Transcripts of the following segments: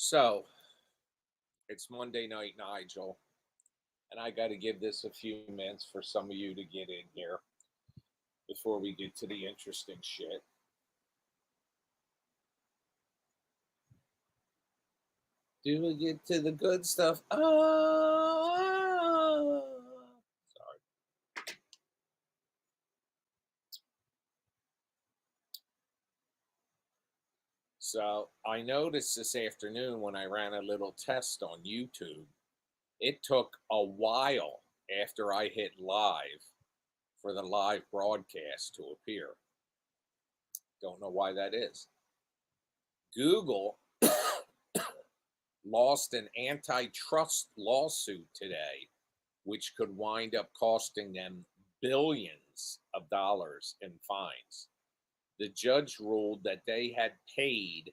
So it's Monday night, Nigel, and I got to give this a few minutes for some of you to get in here before we get to the interesting shit. Do we get to the good stuff? Oh, sorry. So I noticed this afternoon when I ran a little test on YouTube, it took a while after I hit live for the live broadcast to appear. Don't know why that is. Google lost an antitrust lawsuit today, which could wind up costing them billions of dollars in fines. The judge ruled that they had paid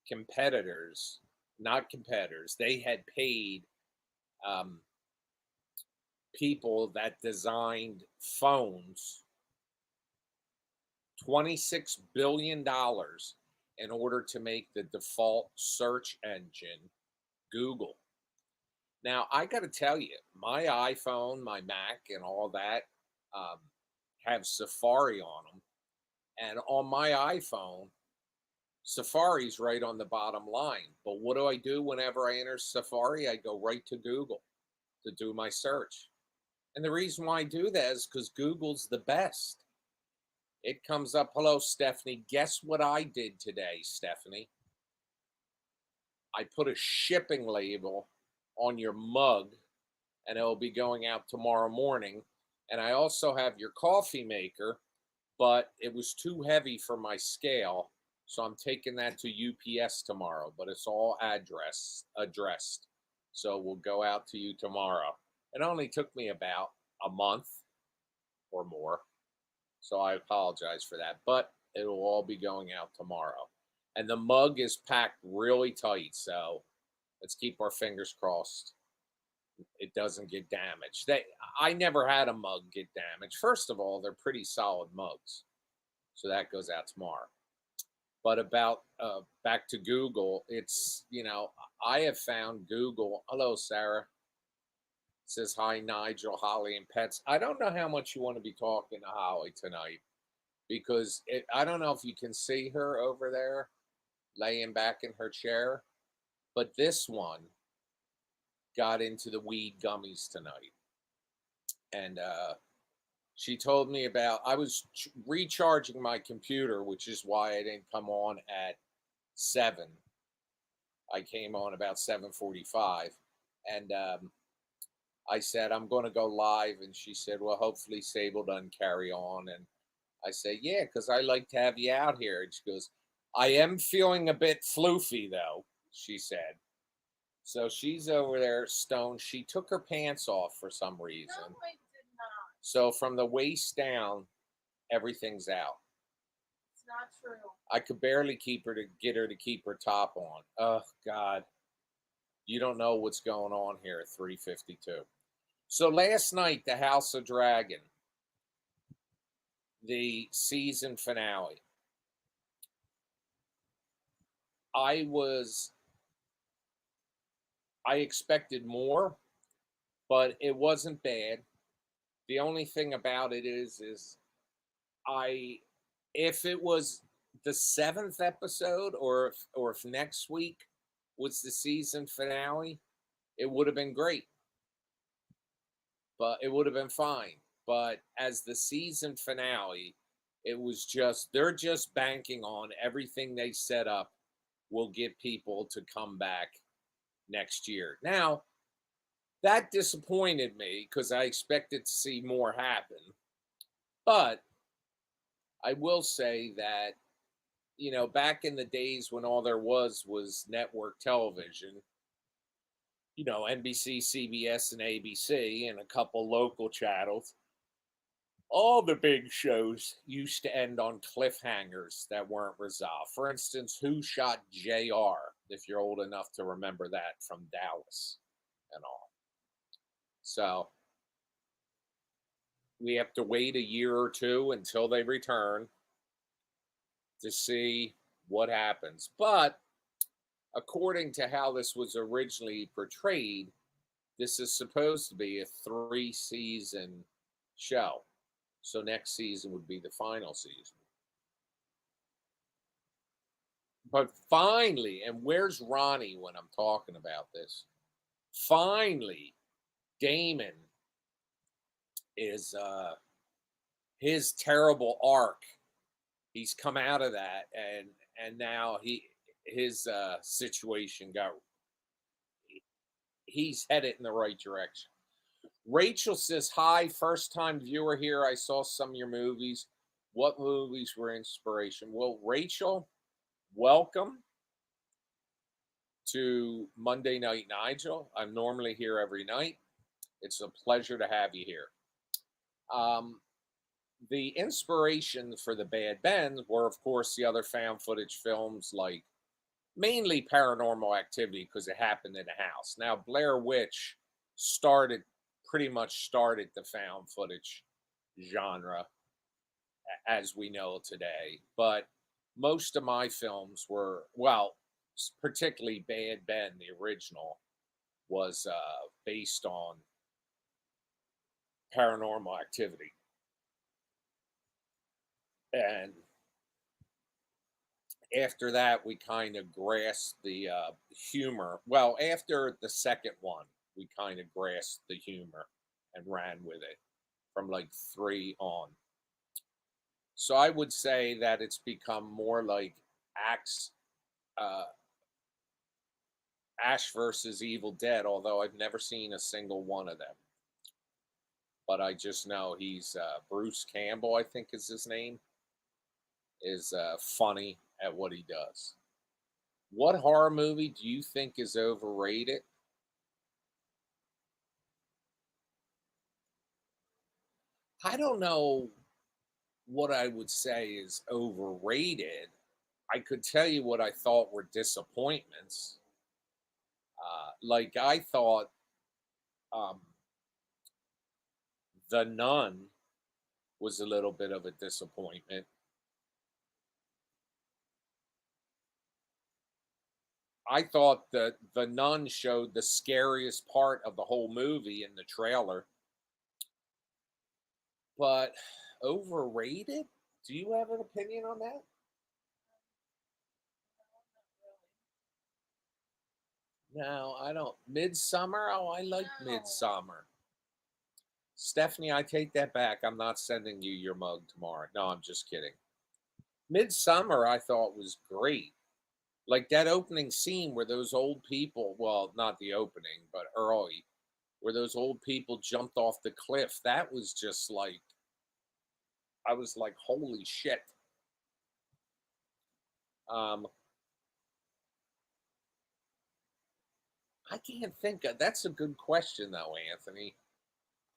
competitors, not competitors, they had paid um, people that designed phones $26 billion in order to make the default search engine Google. Now, I got to tell you, my iPhone, my Mac, and all that um, have Safari on them. And on my iPhone, Safari's right on the bottom line. But what do I do whenever I enter Safari? I go right to Google to do my search. And the reason why I do that is because Google's the best. It comes up, hello, Stephanie. Guess what I did today, Stephanie? I put a shipping label on your mug and it'll be going out tomorrow morning. And I also have your coffee maker, but it was too heavy for my scale. So I'm taking that to UPS tomorrow, but it's all addressed. So we'll go out to you tomorrow. It only took me about a month or more. So I apologize for that, but it will all be going out tomorrow. And the mug is packed really tight. So let's keep our fingers crossed it doesn't get damaged. I never had a mug get damaged. First of all, they're pretty solid mugs. So that goes out tomorrow. But about back to Google, I have found Google. Hello, Sarah. Says hi, Nigel, Holly, and pets. I don't know how much you want to be talking to Holly tonight because I don't know if you can see her over there laying back in her chair, but this one got into the weed gummies tonight. And she told me about, I was recharging my computer, which is why I didn't come on at 7. I came on about 7:45. And I said, I'm going to go live. And she said, well, hopefully Sable doesn't carry on. And I said, yeah, because I like to have you out here. And she goes, I am feeling a bit floofy, though, she said. So she's over there stoned. She took her pants off for some reason. No, I did not. So from the waist down, everything's out. It's not true. I could barely get her to keep her top on. Oh, God. You don't know what's going on here at 3:52. So last night, the House of Dragon, the season finale. I expected more, but it wasn't bad. The only thing about it is if it was the 7th episode or if next week was the season finale, it would have been great. But it would have been fine. But as the season finale, they're just banking on everything they set up will get people to come back next year. Now, that disappointed me because I expected to see more happen. But I will say that, back in the days when all there was network television, NBC, CBS, and ABC, and a couple local channels, all the big shows used to end on cliffhangers that weren't resolved. For instance, Who Shot JR, if you're old enough to remember that from Dallas and all. So we have to wait a year or two until they return to see what happens. But according to how this was originally portrayed, this is supposed to be a 3-season show. So next season would be the final season. But finally, and where's Ronnie when I'm talking about this? Finally, Damon is his terrible arc. He's come out of that, and now his situation got, he's headed in the right direction. Rachel says, "Hi, first time viewer here. I saw some of your movies. What movies were inspiration?" Well, Rachel, welcome to Monday Night Nigel. I'm normally here every night. It's a pleasure to have you here. Um, the inspiration for the Bad Ben were, of course, the other found footage films, like mainly Paranormal Activity, because it happened in a house. Now, Blair Witch started pretty much started the found footage genre as we know today, but most of my films were, well, particularly Bad Ben, the original, was based on Paranormal Activity. And after that, we kind of grasped the humor. Well, after the second one, we kind of grasped the humor and ran with it from like 3 on. So I would say that it's become more like Axe, uh, Ash versus Evil Dead, although I've never seen a single one of them. But I just know he's Bruce Campbell, I think is his name, is funny at what he does. What horror movie do you think is overrated? I don't know what I would say is overrated. I could tell you what I thought were disappointments. Like I thought um, The Nun was a little bit of a disappointment. I thought that The Nun showed the scariest part of the whole movie in the trailer, but overrated? Do you have an opinion on that? No, I don't. Midsummer? Oh, I like Midsummer. Stephanie, I take that back. I'm not sending you your mug tomorrow. No, I'm just kidding. Midsummer, I thought was great. Like that opening scene where those old people, well, not the opening, but early, where those old people jumped off the cliff. That was just like, I was like, holy shit. Um, I can't think of, that's a good question though, Anthony.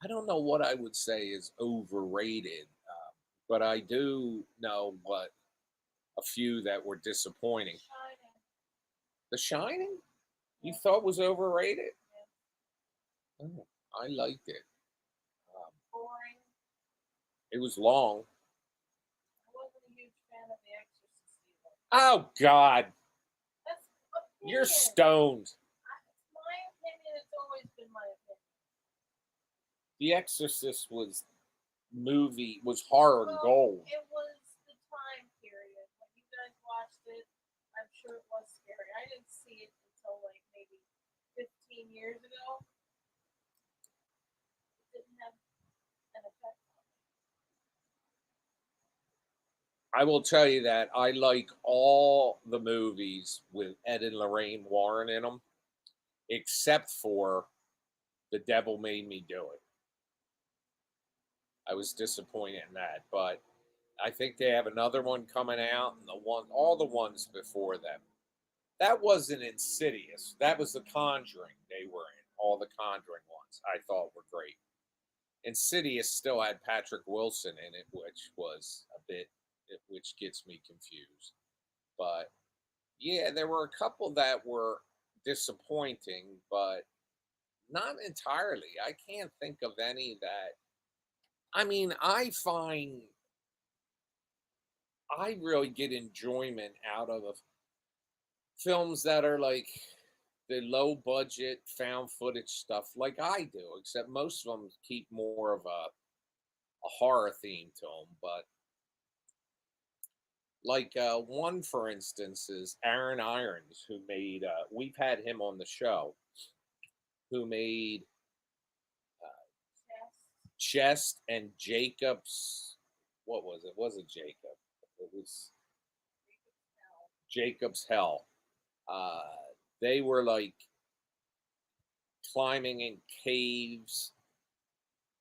I don't know what I would say is overrated, but I do know what a few that were disappointing. The Shining, you thought was overrated? Oh, I liked it. Um, it was long. Oh God, you're stoned. The Exorcist was horror gold. I will tell you that I like all the movies with Ed and Lorraine Warren in them, except for The Devil Made Me Do It. I was disappointed in that, but I think they have another one coming out, and all the ones before them. That wasn't Insidious. That was The Conjuring they were in. All the Conjuring ones I thought were great. Insidious still had Patrick Wilson in it, which was a bit, which gets me confused. But yeah, there were a couple that were disappointing, but not entirely. I can't think of any that. I mean, I really get enjoyment out of films that are like the low budget found footage stuff, like I do, except most of them keep more of a horror theme to them. But like one, for instance, is Aaron Irons, who made. We've had him on the show, who made Chest and Jacob's. What was it? Was it Jacob? It was Jacob's Hell. Uh, they were like climbing in caves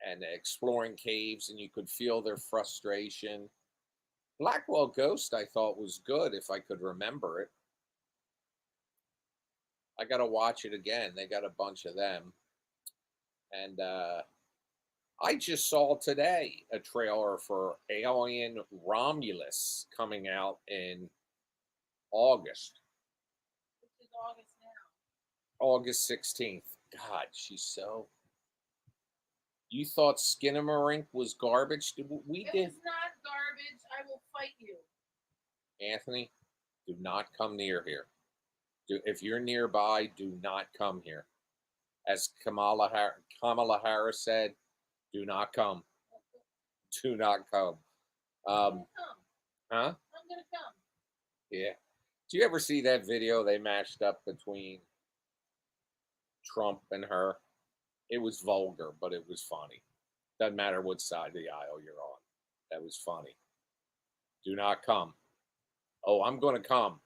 and exploring caves, and you could feel their frustration. Blackwell Ghost, I thought was good if I could remember it. I got to watch it again. They got a bunch of them. And I just saw today a trailer for Alien Romulus coming out in August. Which is August now. August 16th. God, she's so. You thought Skinamarink was garbage? We It did. was not garbage. I will fight you. Anthony, do not come near here. If you're nearby, do not come here. As Kamala Harris said, do not come. Do not come. Come. Huh? I'm gonna come. Yeah. Do you ever see that video they mashed up between Trump and her? It was vulgar, but it was funny. Doesn't matter what side of the aisle you're on. That was funny. Do not come. Oh, I'm going to come.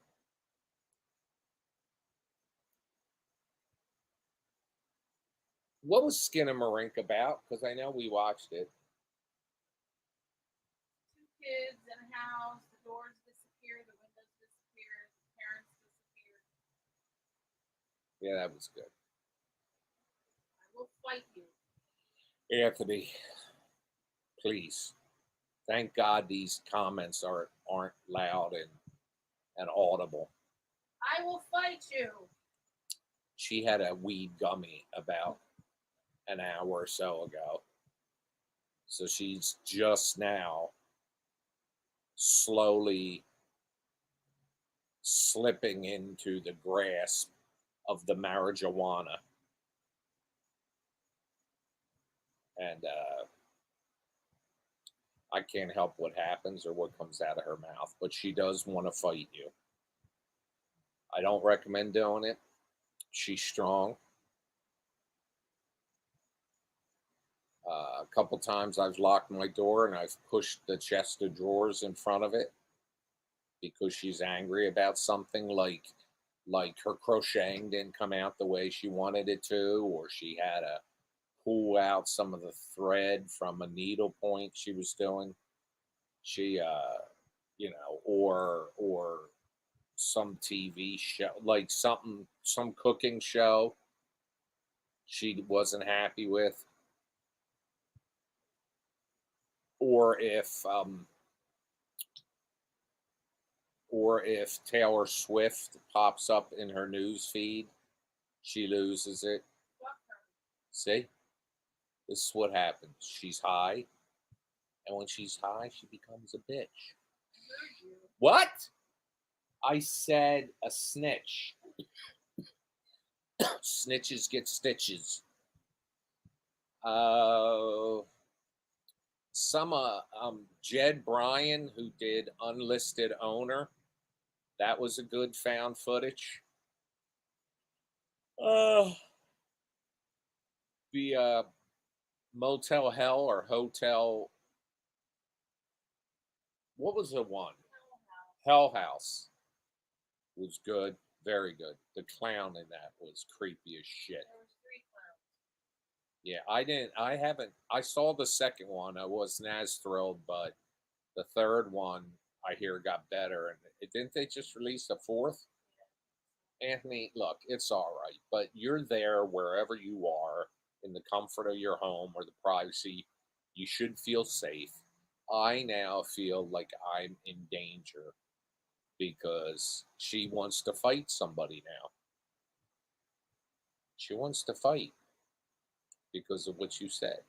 What was Skinamarink about? Because I know we watched it. Two kids in a house. The doors disappear. The windows disappear. The parents disappear. Yeah, that was good. I will fight you. Anthony, please. Thank God these comments aren't loud and audible. I will fight you. She had a weed gummy about an hour or so ago. So she's just now slowly slipping into the grasp of the marijuana. And I can't help what happens or what comes out of her mouth, but she does want to fight you. I don't recommend doing it. She's strong. A couple times I've locked my door and I've pushed the chest of drawers in front of it because she's angry about something, like her crocheting didn't come out the way she wanted it to, or she had to pull out some of the thread from a needle point she was doing. She or some TV show, like some cooking show she wasn't happy with, or if Taylor Swift pops up in her news feed, she loses it. Fuck her. See, this is what happens. She's high, and when she's high, she becomes a bitch. I heard you. What? I said a snitch. Snitches get stitches. Some Jed Bryan, who did Unlisted Owner, that was a good found footage. The Motel Hell or Hotel, what was the one? Hell House was good, very good. The clown in that was creepy as shit. There was 3 clowns. Yeah, I saw the second one. I wasn't as thrilled, but the third one I hear got better. And didn't they just release a fourth? Anthony, look, it's all right, but you're there wherever you are in the comfort of your home or the privacy. You should feel safe. I now feel like I'm in danger because she wants to fight somebody now. She wants to fight because of what you said.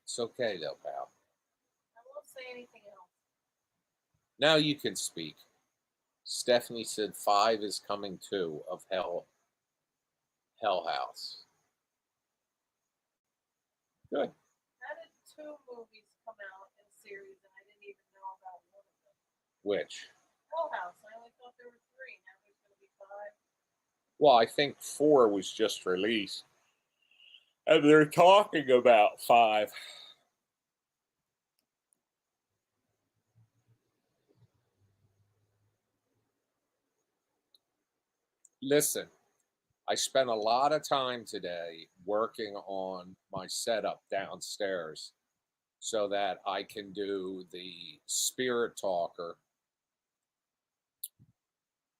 It's okay though, pal. I won't say anything else. Now you can speak. Stephanie said 5 is coming too of Hell House. Good. How did 2 movies come out in a series and I didn't even know about one of them? Which? Hell House. I only thought there were 3. Now there's going to be 5. Well, I think 4 was just released. And they're talking about 5. Listen, I spent a lot of time today working on my setup downstairs so that I can do the Spirit Talker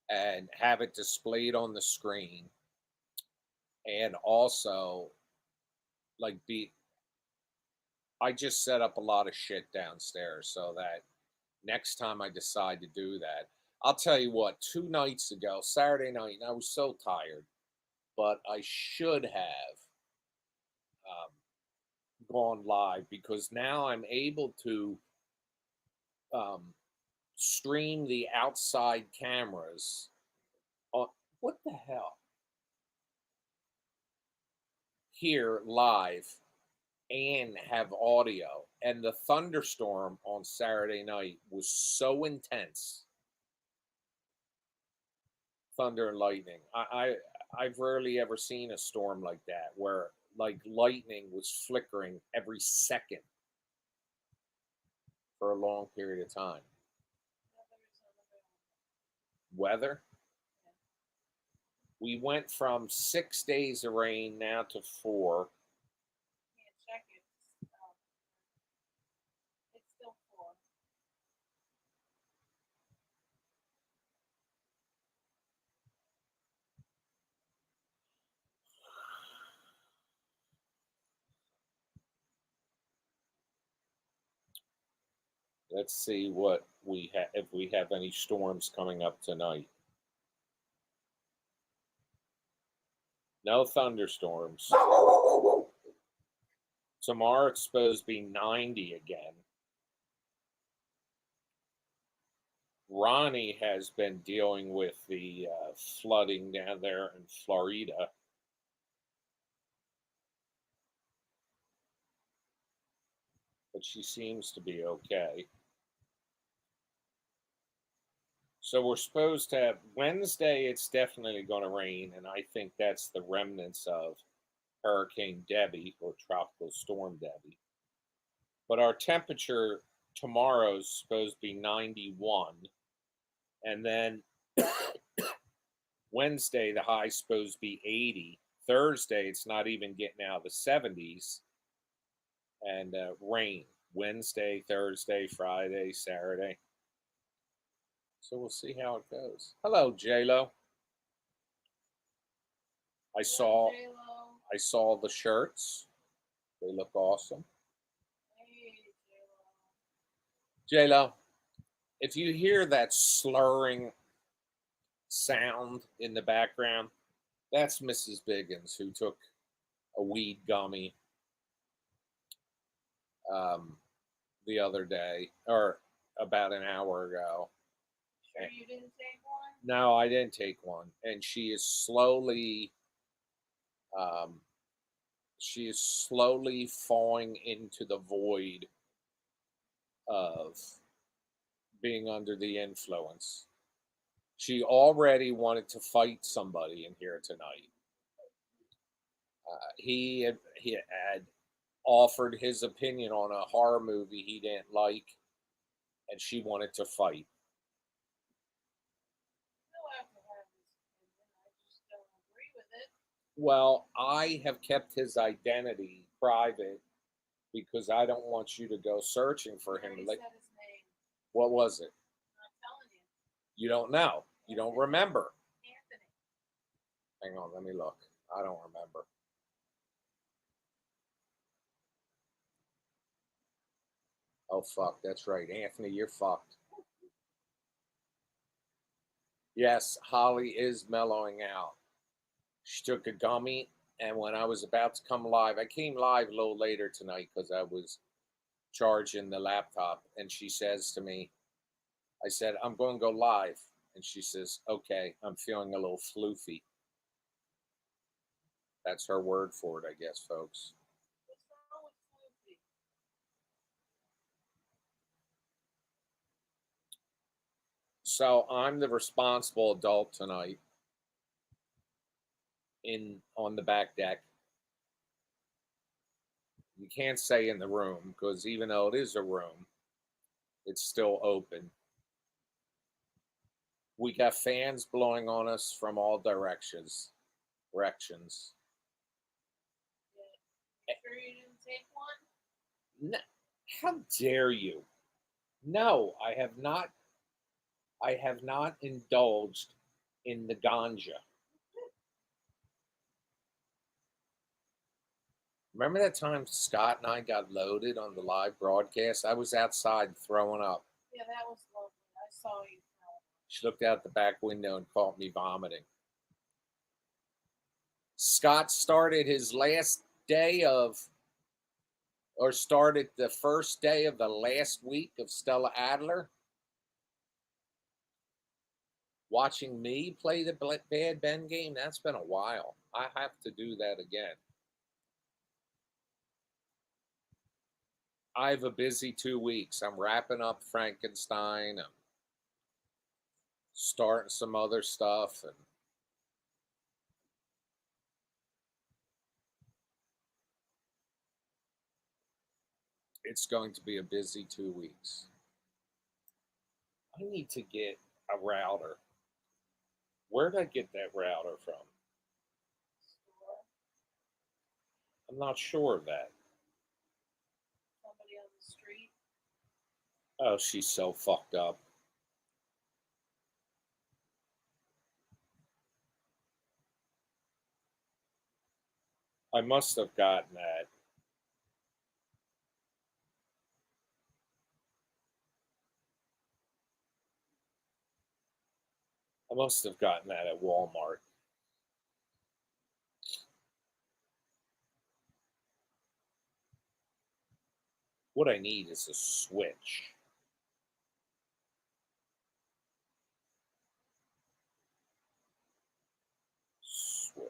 and have it displayed on the screen, and also like be I just set up a lot of shit downstairs so that next time I decide to do that, I'll tell you what, 2 nights ago, Saturday night, and I was so tired, but I should have um, gone live because now I'm able to um, stream the outside cameras on what the hell here live and have audio. And the thunderstorm on Saturday night was so intense, thunder and lightning. I've rarely ever seen a storm like that where like lightning was flickering every second for a long period of time. Weather, we went from 6 days of rain now to 4. Can't check it. It's still 4. Let's see what we have, if we have any storms coming up tonight. No thunderstorms. Tomorrow it's supposed to be 90 again. Ronnie has been dealing with the flooding down there in Florida. But she seems to be okay. So we're supposed to have Wednesday, it's definitely going to rain, and I think that's the remnants of Hurricane Debbie or Tropical Storm Debbie. But our temperature tomorrow is supposed to be 91, and then Wednesday, the high is supposed to be 80. Thursday, it's not even getting out of the 70s, and rain Wednesday, Thursday, Friday, Saturday. So we'll see how it goes. Hello, J-Lo. I saw J-Lo. I saw the shirts. They look awesome. Hey, J-Lo. J-Lo, if you hear that slurring sound in the background, that's Mrs. Biggins who took a weed gummy the other day or about an hour ago. Sure you didn't take one? No, I didn't take one, and um, she is slowly falling into the void of being under the influence. She already wanted to fight somebody in here tonight. He had offered his opinion on a horror movie he didn't like, and she wanted to fight. No, I have to have this opinion. I just don't agree with it. Well, I have kept his identity private because I don't want you to go searching for I him. already Like, said his name. what was it? I'm not telling you. You don't know. You don't remember. Anthony. Hang on, let me look. I don't remember. Oh, fuck. That's right. Anthony, you're fucked. Yes, Holly is mellowing out. She took a gummy, and when I was about to come live, I came live a little later tonight because I was charging the laptop, and she says to me, I said, I'm going to go live. And she says, okay, I'm feeling a little floofy. That's her word for it, I guess, folks. What's wrong with Snoopy? So I'm the responsible adult tonight in on the back deck. You can't say in the room because even though it is a room, it's still open. We got fans blowing on us from all directions. Directions. You sure you didn't take one? No, how dare you? No, I have not. I have not indulged in the ganja. Remember that time Scott and I got loaded on the live broadcast? I was outside throwing up. Yeah, that was lovely. I saw you. She looked out the back window and caught me vomiting. Scott started his last day of, or started the first day of the last week of Stella Adler, watching me play the Bad Ben game. That's been a while. I have to do that again. I have a busy 2 weeks. I'm wrapping up Frankenstein. I'm starting some other stuff, and it's going to be a busy 2 weeks. I need to get a router. Where did I get that router from? Store. I'm not sure of that. Somebody on the street. Oh, she's so fucked up. I must have gotten that. I must have gotten that at Walmart. What I need is a switch. Switch.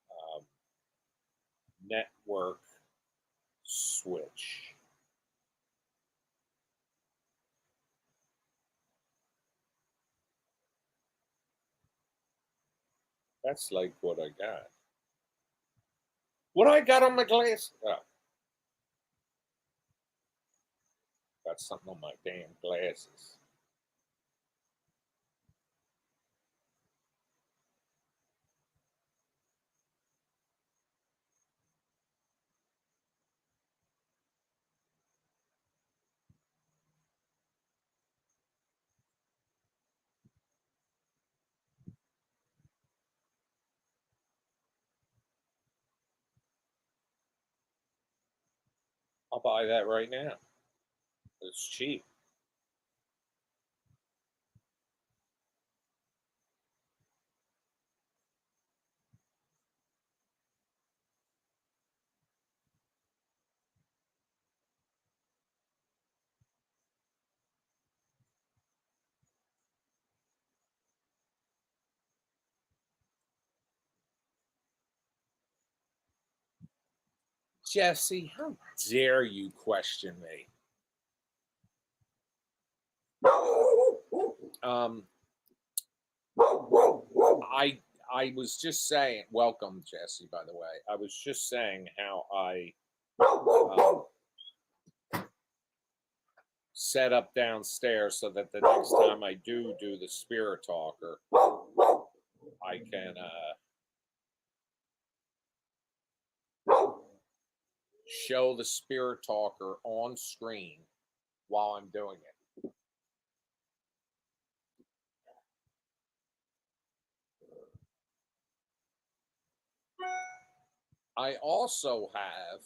Um, Network switch. That's like what I got. What I got on my glass? Oh, got something on my damn glasses. I'll buy that right now. It's cheap. Jesse, how dare you question me? Um, I was just saying, welcome, Jesse, by the way. I was just saying how I set up downstairs so that the next time I do the spirit talker, I can show the spirit talker on screen while I'm doing it. I also have,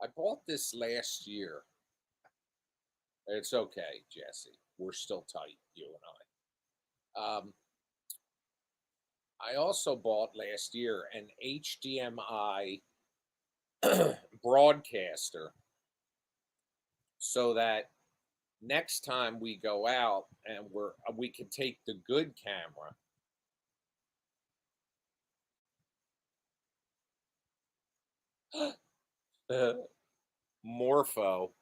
I bought this last year. It's okay, Jesse. We're still tight, you and I. I also bought last year an HDMI broadcaster so that next time we go out and we can take the good camera. Morpho,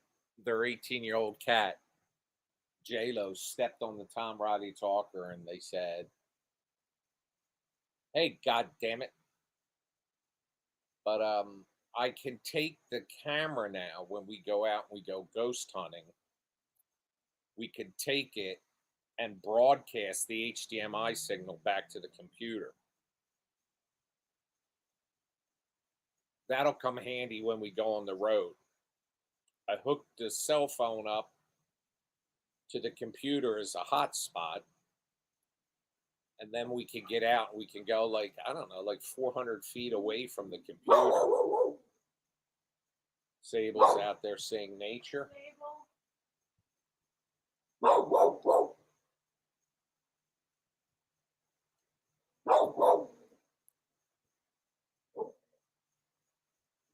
their 18-year-old cat, J-Lo, stepped on the Tom Roddy talker and they said, "Hey, God damn it." But I can take the camera now when we go out and we go ghost hunting. We can take it and broadcast the HDMI signal back to the computer. That'll come handy when we go on the road. I hooked the cell phone up to the computer as a hotspot, and then we can get out and we can go, like, I don't know, like 400 feet away from the computer. Sable's out there seeing nature.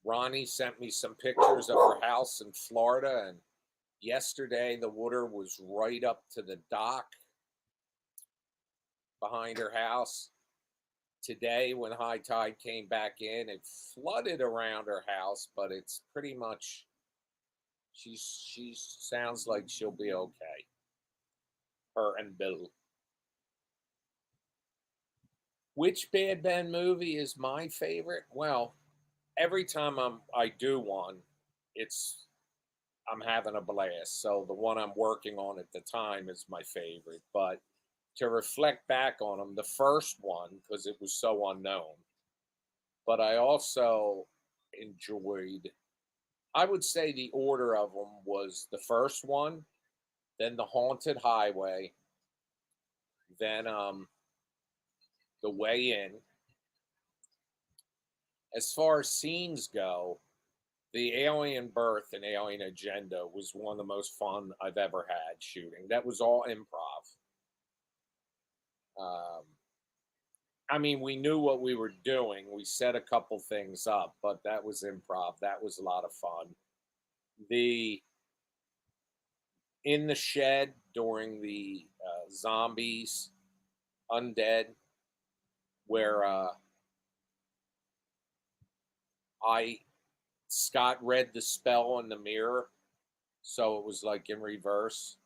Ronnie sent me some pictures of her house in Florida, and yesterday the water was right up to the dock behind her house. Today, when high tide came back in, it flooded around her house, but it's pretty much, she sounds like she'll be okay. Her and Bill. Which Bad Ben movie is my favorite? Well, every time I do one, I'm having a blast. So the one I'm working on at the time is my favorite. But to reflect back on them, the first one, because it was so unknown, but I also enjoyed, I would say the order of them was the first one, then the Haunted Highway, then the Way In. As far as scenes go, the Alien Birth and Alien Agenda was one of the most fun I've ever had shooting. That was all improv. Um, I mean, we knew what we were doing. We set a couple things up, but that was improv. That was a lot of fun. The In the shed during the zombies, undead, where I Scott read the spell in the mirror, so it was like in reverse,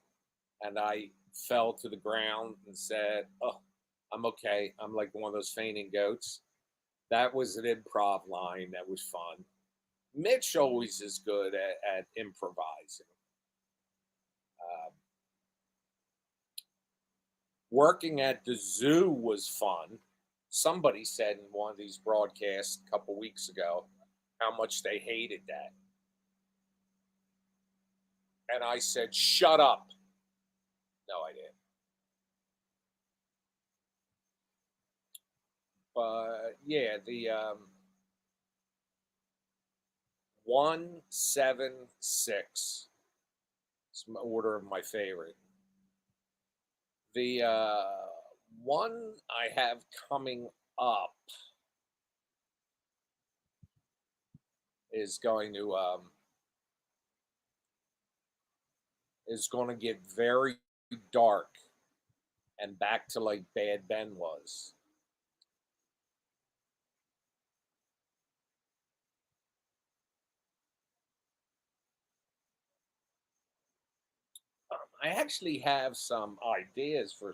and I fell to the ground and said, "Oh, I'm okay. I'm like one of those fainting goats." That was an improv line. That was fun. Mitch always is good at improvising. Uh, Working at the zoo was fun. Somebody said in one of these broadcasts a couple weeks ago how much they hated that. And I said, "Shut up." No, I didn't. But yeah, the 176 is my order of my favorite. The one I have coming up is going to get very dark and back to like Bad Ben was. I actually have some ideas for.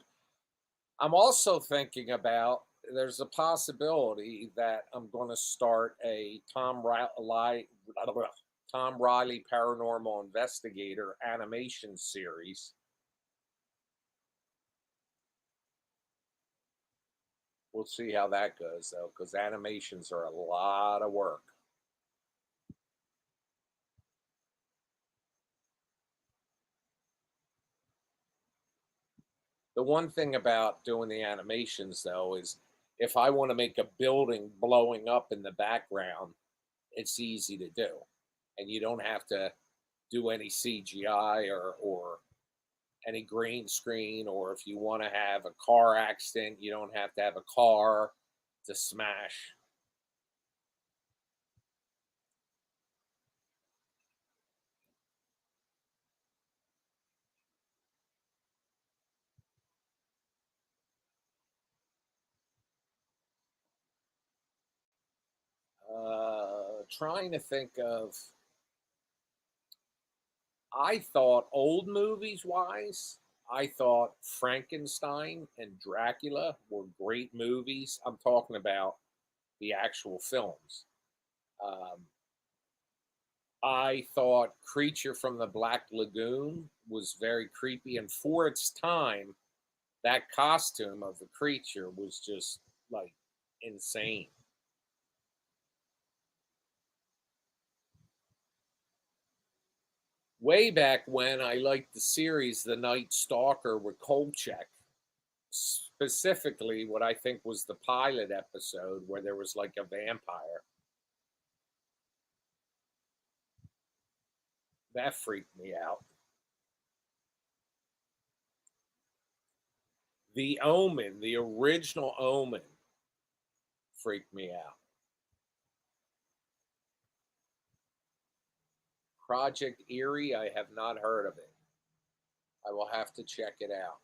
I'm also thinking about. There's a possibility that I'm going to start a Tom Riley Paranormal Investigator animation series. We'll see how that goes, though, because animations are a lot of work. The one thing about doing the animations, though, is if I want to make a building blowing up in the background, it's easy to do. And you don't have to do any CGI or any green screen, or if you want to have a car accident, you don't have to have a car to smash. trying to think of. I thought old movies wise, I thought Frankenstein and Dracula were great movies. I'm talking about the actual films. Um, I thought Creature from the Black Lagoon was very creepy, and for its time, that costume of the creature was just like insane. Way back when, I liked the series The Night Stalker with Kolchak, specifically what I think was the pilot episode where there was like a vampire. That freaked me out. The Omen, the original Omen, freaked me out. Project Eerie, I have not heard of it. I will have to check it out.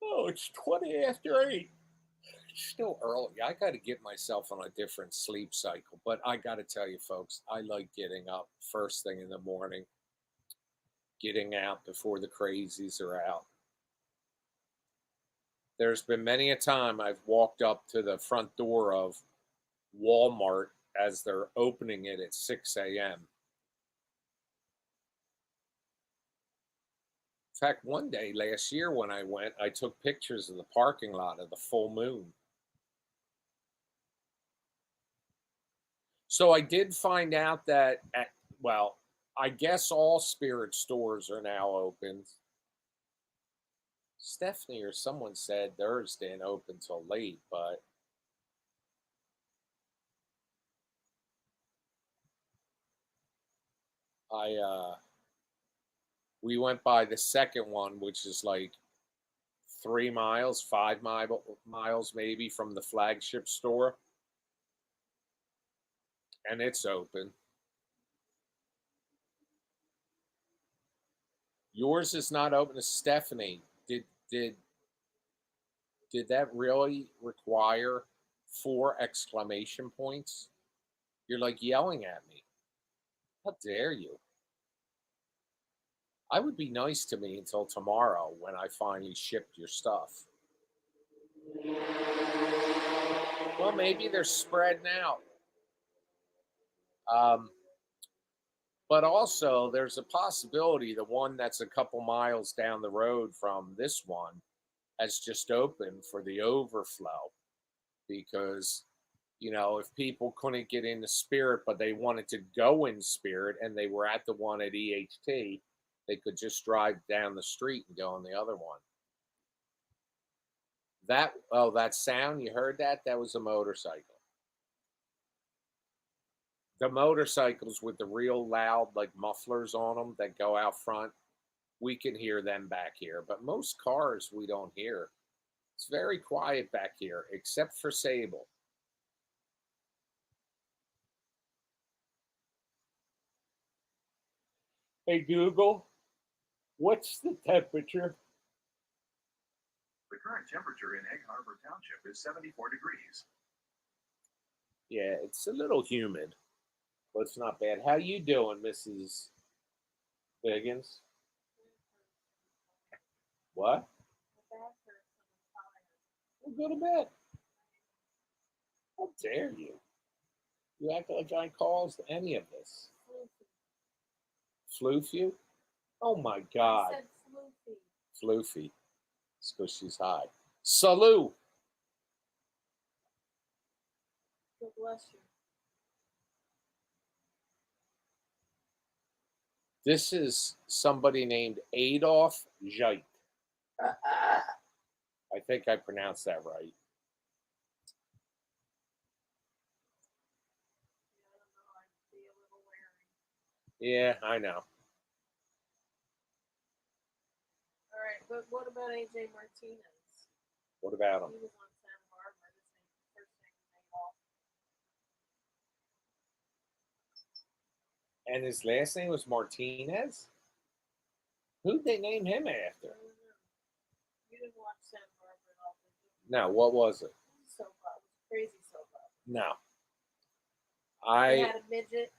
Oh, it's 20 after 8. It's still early. I got to get myself on a different sleep cycle. But I got to tell you, folks, I like getting up first thing in the morning, getting out before the crazies are out. There's been many a time I've walked up to the front door of Walmart as they're opening it at 6 a.m. In fact, one day last year when I went, I took pictures of the parking lot of the full moon. So I did find out that, well, I guess all spirit stores are now open. Stephanie or someone said theirs didn't open till late, but I we went by the second one, which is like 3 miles, 5 miles maybe from the flagship store, and it's open. Yours is not open. Stephanie, did did that really require four exclamation points? You're like yelling at me. How dare you? I would be nice to me until tomorrow when I finally shipped your stuff. Well, maybe they're spreading out. Um, but also, there's a possibility the one that's a couple miles down the road from this one has just opened for the overflow because, if people couldn't get into Spirit, but they wanted to go in Spirit and they were at the one at EHT, they could just drive down the street and go on the other one. That sound, you heard that? That was a motorcycle. The motorcycles with the real loud, like mufflers on them that go out front, we can hear them back here. But most cars we don't hear. It's very quiet back here, except for Sable. Hey, Google, what's the temperature? The current temperature in Egg Harbor Township is 74 degrees. Yeah, it's a little humid, but it's not bad. How you doing, Mrs. Biggins? What? Well, go to bed. How dare you? You act like I caused any of this. Floof you? Oh my God. I said floofy. Floofy. It's because she's high. Salute. God bless you. This is somebody named Adolf Zeit. I think I pronounced that right. Yeah, I don't know. I'd be a little wary. Yeah, I know. All right, but what about AJ Martinez? What about him? He was on Santa Barbara. His first name was Adolf. And his last name was Martinez? Who'd they name him after? You didn't watch Santa Barbara at all, did you? No, what was it? Soap opera. It was crazy soap opera. No. They I. had a midget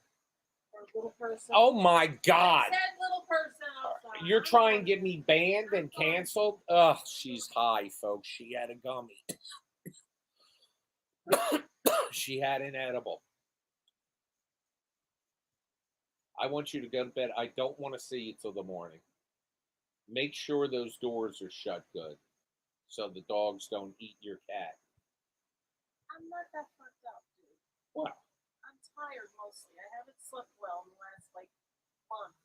or a little person. Oh my I God. said little person. I'm sorry. You're trying to get me banned and canceled? Ugh, she's high, folks. She had a gummy. She had an edible. I want you to go to bed. I don't want to see you till the morning. Make sure those doors are shut good so the dogs don't eat your cat. I'm not that fucked up, dude. Well, I'm tired mostly. I haven't slept well in the last month.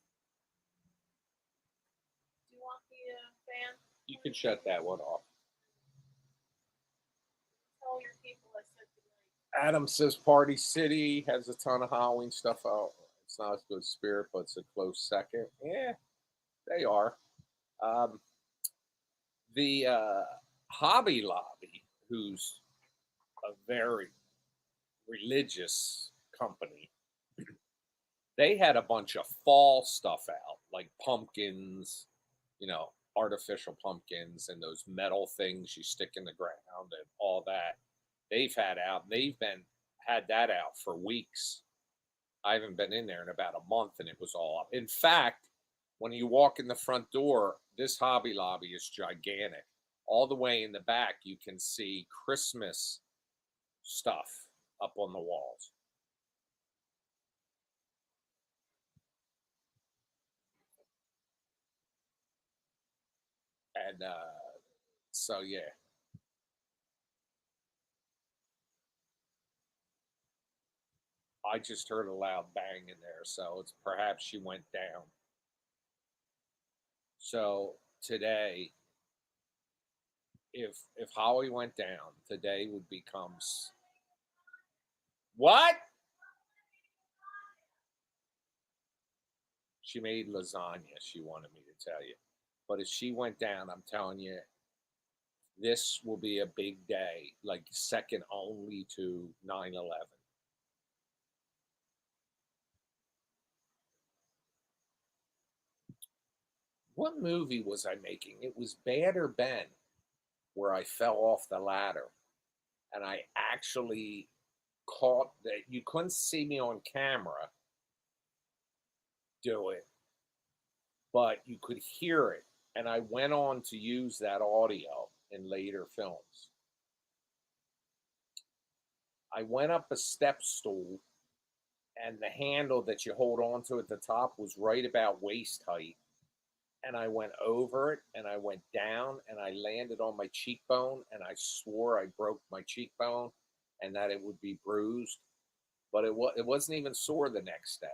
Do you want the fan? you can shut that one off. Tell your people I said goodnight. Adam says Party City has a ton of Halloween stuff out. It's not as good as Spirit, but it's a close second. Yeah, they are. Um, the Hobby Lobby, who's a very religious company, they had a bunch of fall stuff out, like pumpkins, artificial pumpkins and those metal things you stick in the ground and all that. They've had that out for weeks. I haven't been in there in about a month and it was all up. In fact, when you walk in the front door, this Hobby Lobby is gigantic. All the way in the back, you can see Christmas stuff up on the walls. And so, yeah. I just heard a loud bang in there, so it's perhaps she went down. So today, if Holly went down, today would become what? She made lasagna. She wanted me to tell you, but if she went down, I'm telling you, this will be a big day, like second only to 9/11. What movie was I making? It was Bad or Ben, where I fell off the ladder, and I actually caught that. You couldn't see me on camera do it, but you could hear it. And I went on to use that audio in later films. I went up a step stool, and the handle that you hold on to at the top was right about waist height. And I went over it and I went down and I landed on my cheekbone, and I swore I broke my cheekbone and that it would be bruised. But it wasn't even sore the next day.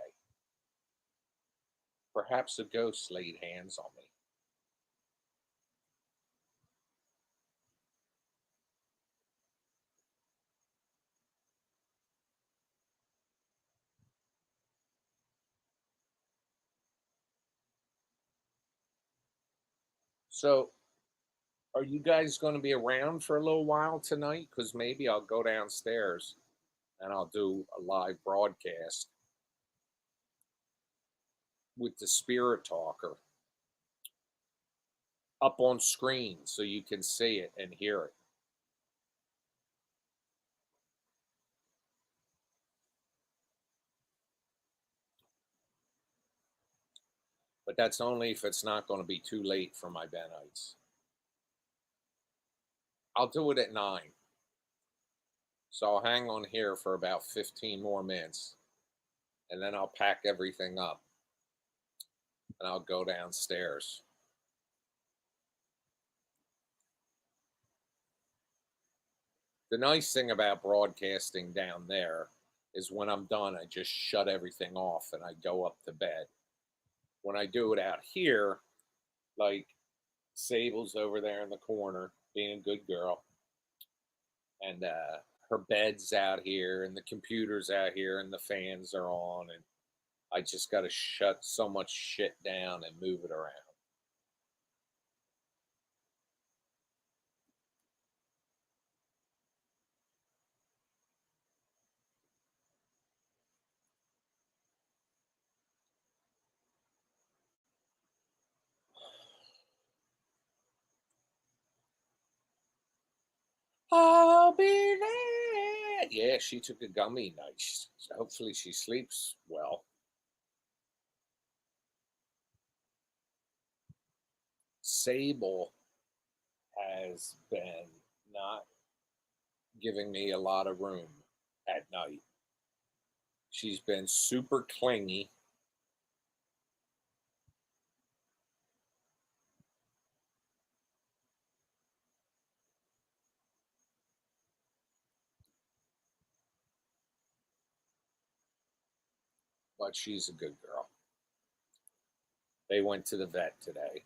Perhaps a ghost laid hands on me. So, are you guys going to be around for a little while tonight? Because maybe I'll go downstairs and I'll do a live broadcast with the Spirit Talker up on screen so you can see it and hear it. But that's only if it's not going to be too late for my Benites. I'll do it at 9. So I'll hang on here for about 15 more minutes. And then I'll pack everything up. And I'll go downstairs. The nice thing about broadcasting down there is when I'm done, I just shut everything off and I go up to bed. When I do it out here, like Sable's over there in the corner being a good girl, and her bed's out here, and the computer's out here, and the fans are on, and I just got to shut so much shit down and move it around. I'll be there. Yeah, she took a gummy night. Hopefully she sleeps well. Sable has been not giving me a lot of room at night. She's been super clingy. But she's a good girl. They went to the vet today.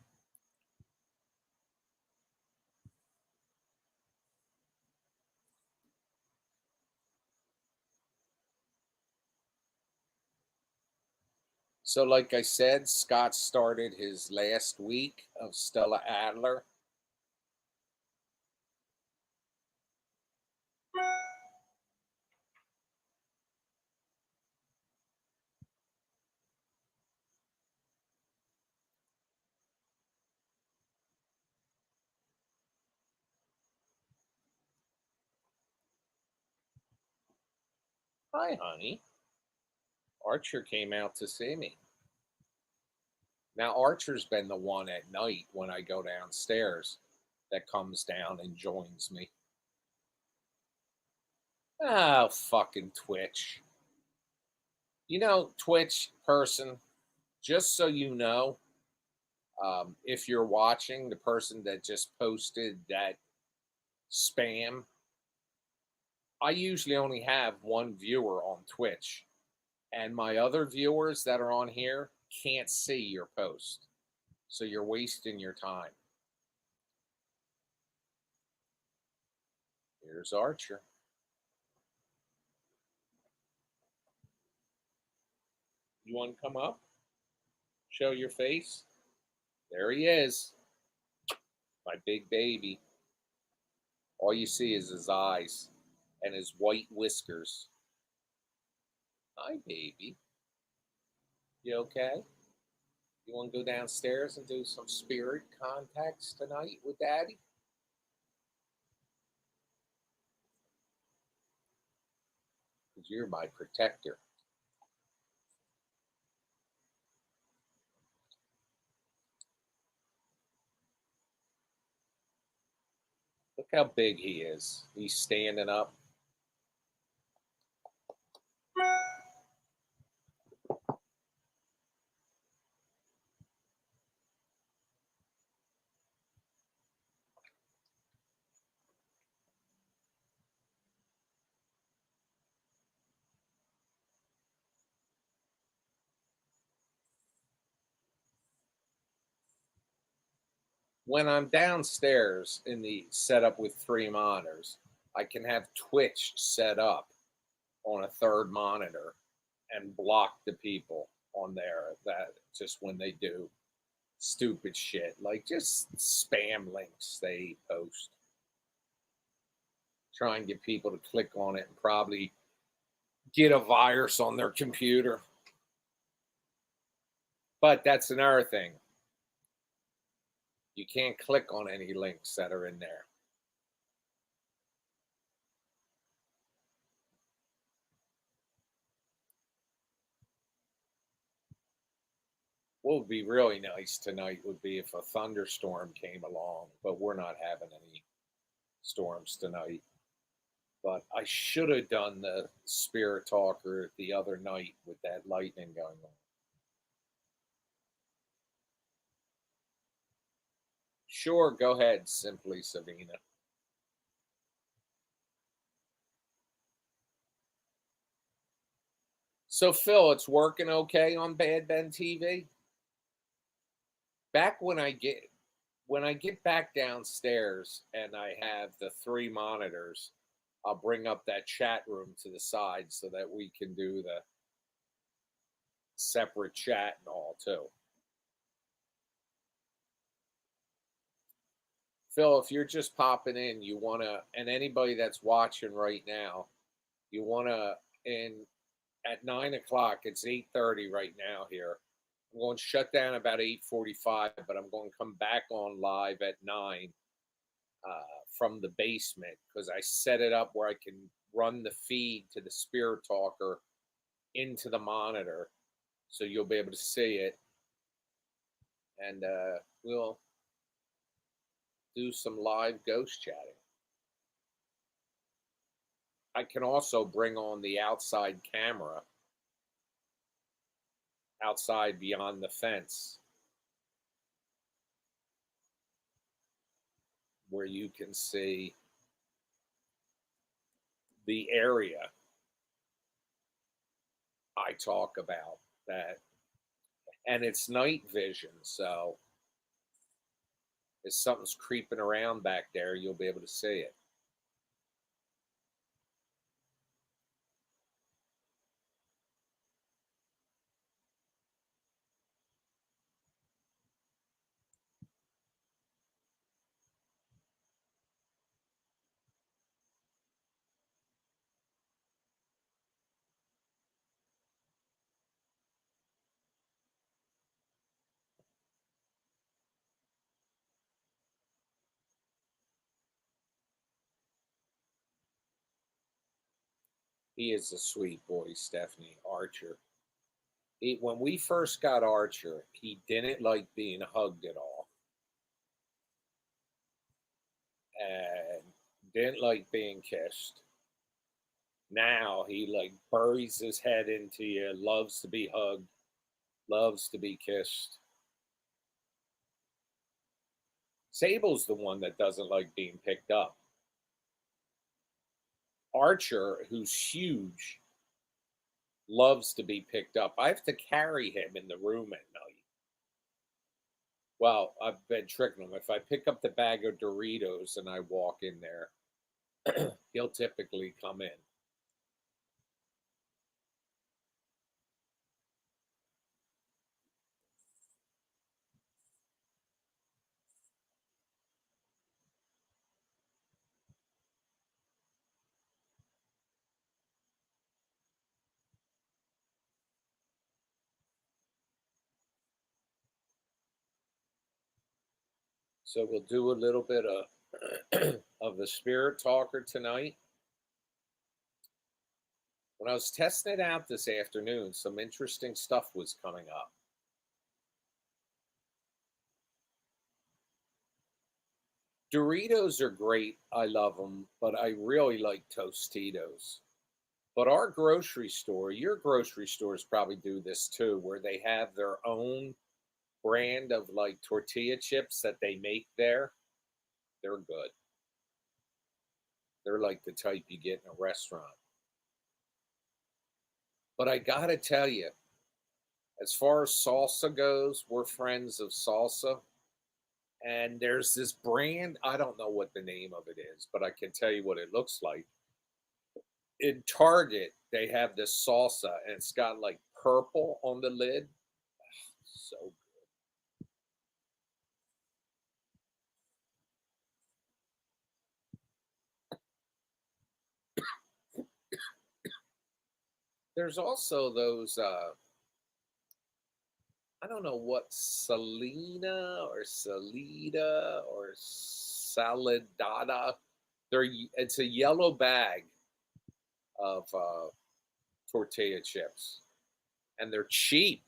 So, like I said, Scott started his last week of Stella Adler. Hi, honey. Archer came out to see me. Now, Archer's been the one at night when I go downstairs that comes down and joins me. Oh, fucking Twitch. You know, Twitch person, just so you know, if you're watching, the person that just posted that spam, I usually only have one viewer on Twitch, and my other viewers that are on here can't see your post. So you're wasting your time. Here's Archer. You want to come up? Show your face? There he is. My big baby. All you see is his eyes and his white whiskers. Hi, baby. You okay? You want to go downstairs and do some spirit contacts tonight with Daddy? Because you're my protector. Look how big he is. He's standing up. When I'm downstairs in the setup with 3 monitors, I can have Twitch set up on a third monitor and block the people on there that just when they do stupid shit, like just spam links they post. Try and get people to click on it and probably get a virus on their computer. But that's another thing. You can't click on any links that are in there. What would be really nice tonight would be if a thunderstorm came along, but we're not having any storms tonight. But I should have done the Spirit Talker the other night with that lightning going on. Sure, go ahead, Simply Savina. So, Phil, it's working okay on Bad Ben TV? Back when I get back downstairs and I have the 3 monitors, I'll bring up that chat room to the side so that we can do the separate chat and all too. Phil, if you're just popping in, you want to, and anybody that's watching right now, you want to, in at 9 o'clock, it's 8:30 right now here. I'm going to shut down about 8:45, but I'm going to come back on live at 9 from the basement because I set it up where I can run the feed to the Spirit Talker into the monitor, so you'll be able to see it, and we'll do some live ghost chatting. I can also bring on the outside camera outside beyond the fence where you can see the area I talk about that. And it's night vision, so if something's creeping around back there, you'll be able to see it. He is a sweet boy, Stephanie Archer. When we first got Archer, he didn't like being hugged at all, and didn't like being kissed. Now he like buries his head into you, loves to be hugged, loves to be kissed. Sable's the one that doesn't like being picked up. Archer, who's huge, loves to be picked up. I have to carry him in the room at night. Well, I've been tricking him. If I pick up the bag of Doritos and I walk in there, he'll typically come in. So we'll do a little bit of of the Spirit Talker tonight. When I was testing it out this afternoon, some interesting stuff was coming up. Doritos are great. I love them, but I really like Tostitos. But our grocery store, your grocery stores probably do this too, where they have their own brand of like tortilla chips that they make there. They're good. They're like the type you get in a restaurant. But I gotta tell you, as far as salsa goes, we're friends of salsa. And there's this brand, I don't know what the name of it is, but I can tell you what it looks like. In Target, they have this salsa and it's got like purple on the lid. So there's also those I don't know what Selena or Salida or Saladada. It's a yellow bag of tortilla chips, and they're cheap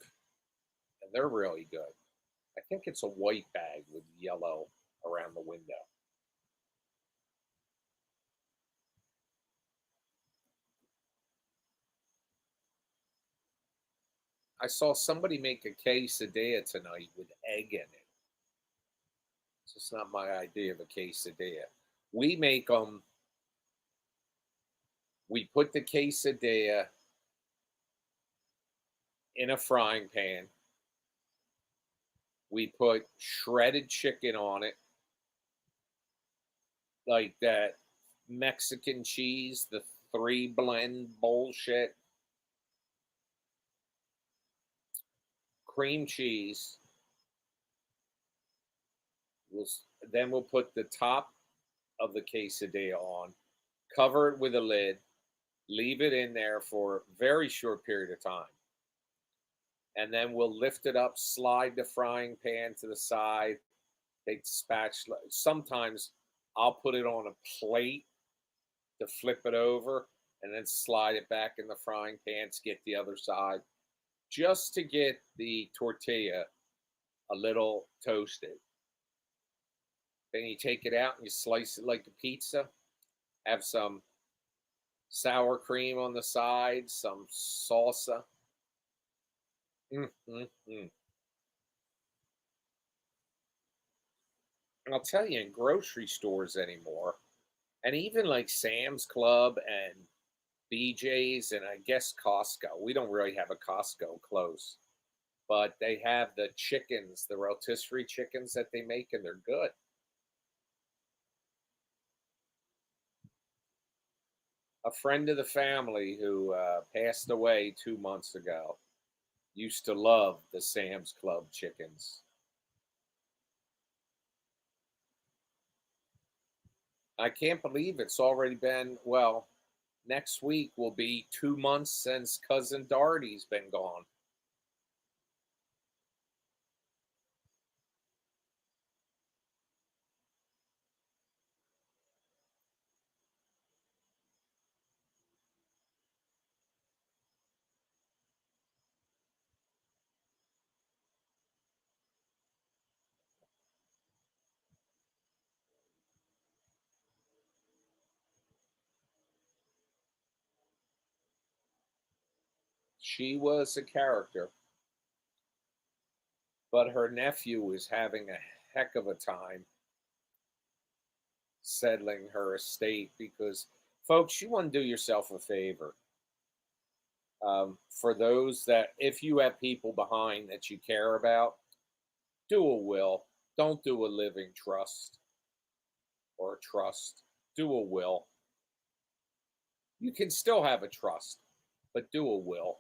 and they're really good. I think it's a white bag with yellow around the window. I saw somebody make a quesadilla tonight with egg in it. It's just not my idea of a quesadilla. We make them. We put the quesadilla in a frying pan. We put shredded chicken on it, like that Mexican cheese, the three blend bullshit, cream cheese. We'll, then we'll put the top of the quesadilla on, cover it with a lid, leave it in there for a very short period of time. And then we'll lift it up, slide the frying pan to the side, take the spatula. Sometimes I'll put it on a plate to flip it over and then slide it back in the frying pan to get the other side, just to get the tortilla a little toasted. Then you take it out and you slice it like a pizza. Have some sour cream on the side, some salsa. Mm, mm, mm. I'll tell you, in grocery stores anymore, and even like Sam's Club and BJ's and I guess Costco. We don't really have a Costco close, but they have the chickens, the rotisserie chickens that they make, and they're good. A friend of the family who passed away 2 months ago used to love the Sam's Club chickens. I can't believe it's already been, well, next week will be 2 months since cousin Darty's been gone. She was a character, but her nephew is having a heck of a time settling her estate because, folks, you want to do yourself a favor. For those that, if you have people behind that you care about, do a will. Don't do a living trust or a trust. Do a will. You can still have a trust, but do a will.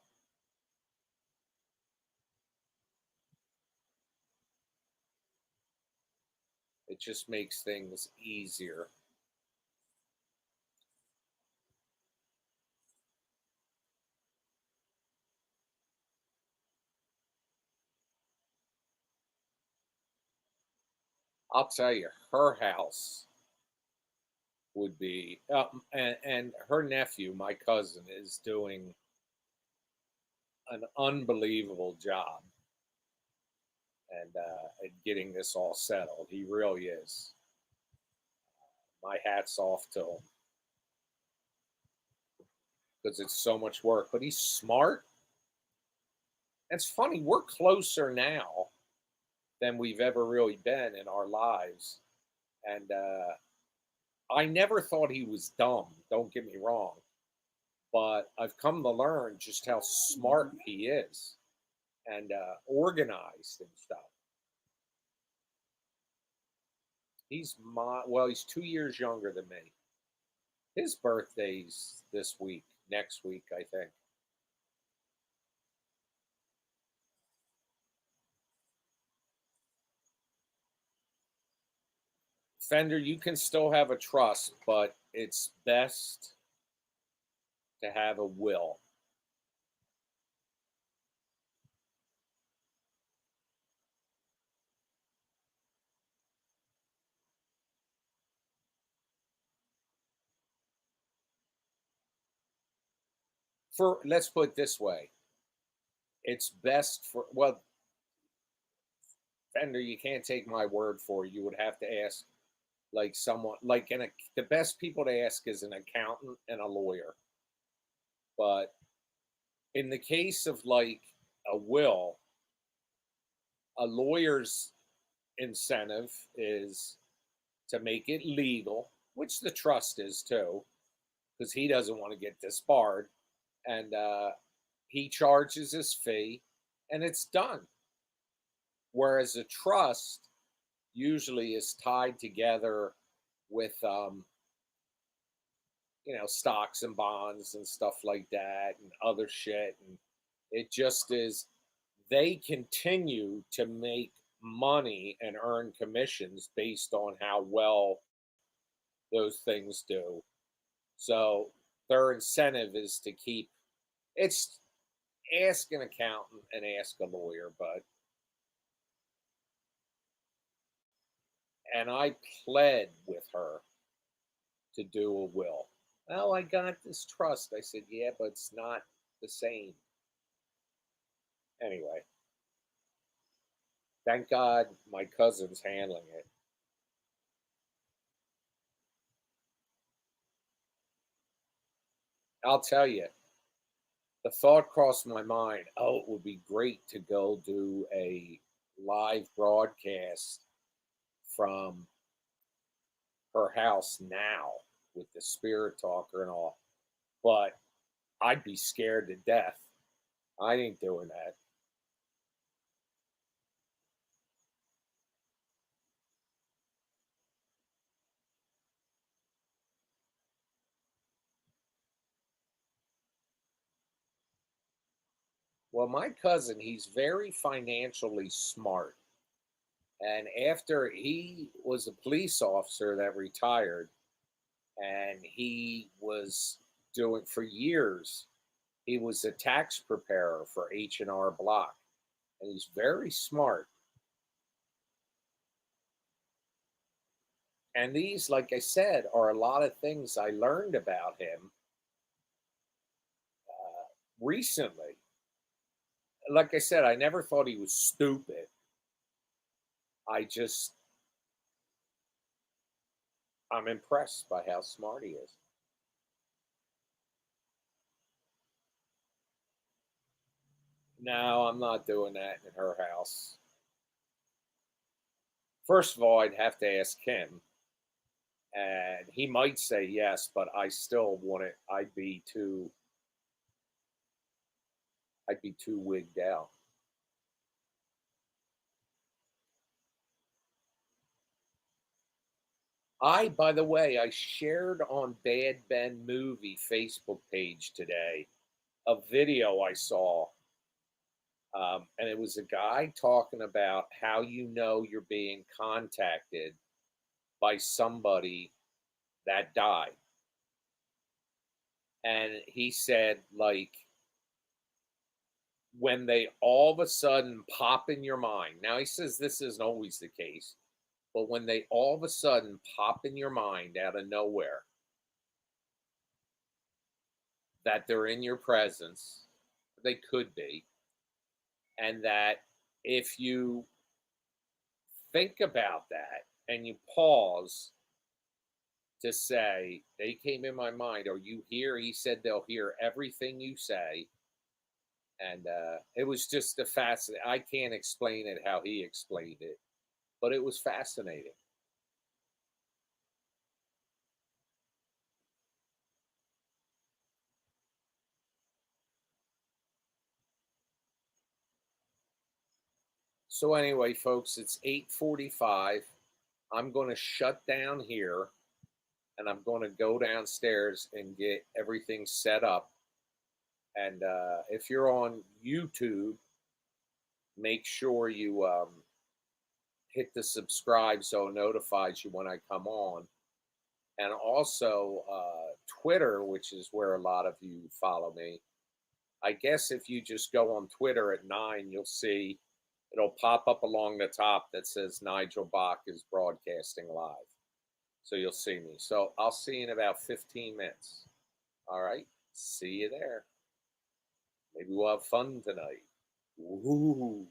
It just makes things easier. I'll tell you, her house would be, and her nephew, my cousin, is doing an unbelievable job and getting this all settled. He really is. My hat's off to him because it's so much work. But he's smart. It's funny, we're closer now than we've ever really been in our lives. And I never thought he was dumb, don't get me wrong. But I've come to learn just how smart he is and organized and stuff. He's 2 years younger than me. His birthday's this week, next week, I think. Fender, you can still have a trust, but it's best to have a will. For let's put it this way, it's best for, well, Fender, you can't take my word for it. You would have to ask like someone like the best people to ask is an accountant and a lawyer. But in the case of like a will, a lawyer's incentive is to make it legal, which the trust is too, because he doesn't want to get disbarred, and he charges his fee, and it's done. Whereas a trust usually is tied together with stocks and bonds and stuff like that and other shit, and it just is, they continue to make money and earn commissions based on how well those things do. So their incentive is to keep, it's, ask an accountant and ask a lawyer, but And I pled with her to do a will. Well, I got this trust. I said, yeah, but it's not the same. Anyway, thank God my cousin's handling it. I'll tell you, the thought crossed my mind, oh, it would be great to go do a live broadcast from her house now with the spirit talker and all. But I'd be scared to death. I ain't doing that. Well, my cousin, he's very financially smart. And after he was a police officer that retired, and he was doing for years, he was a tax preparer for H&R Block, and he's very smart. And these, like I said, are a lot of things I learned about him recently. Like I said, I never thought he was stupid. I just, I'm impressed by how smart he is. No, I'm not doing that in her house. First of all, I'd have to ask him, and he might say yes, but I still want it. I'd be too wigged out. By the way, I shared on Bad Ben Movie Facebook page today a video I saw, and it was a guy talking about how you know you're being contacted by somebody that died. And he said, like, when they all of a sudden pop in your mind. Now, he says this isn't always the case, but when they all of a sudden pop in your mind out of nowhere, that they're in your presence, they could be, and that if you think about that and you pause to say, they came in my mind, or you hear, he said they'll hear everything you say. And it was just a fascinating, I can't explain it how he explained it, but it was fascinating. So anyway, folks, it's 8:45. I'm going to shut down here, and I'm going to go downstairs and get everything set up. And if you're on YouTube, make sure you hit the subscribe so it notifies you when I come on. And also Twitter, which is where a lot of you follow me. I guess if you just go on Twitter at 9, you'll see it'll pop up along the top that says Nigel Bach is broadcasting live. So you'll see me. So I'll see you in about 15 minutes. All right. See you there. Maybe we'll have fun tonight. Woo-hoo.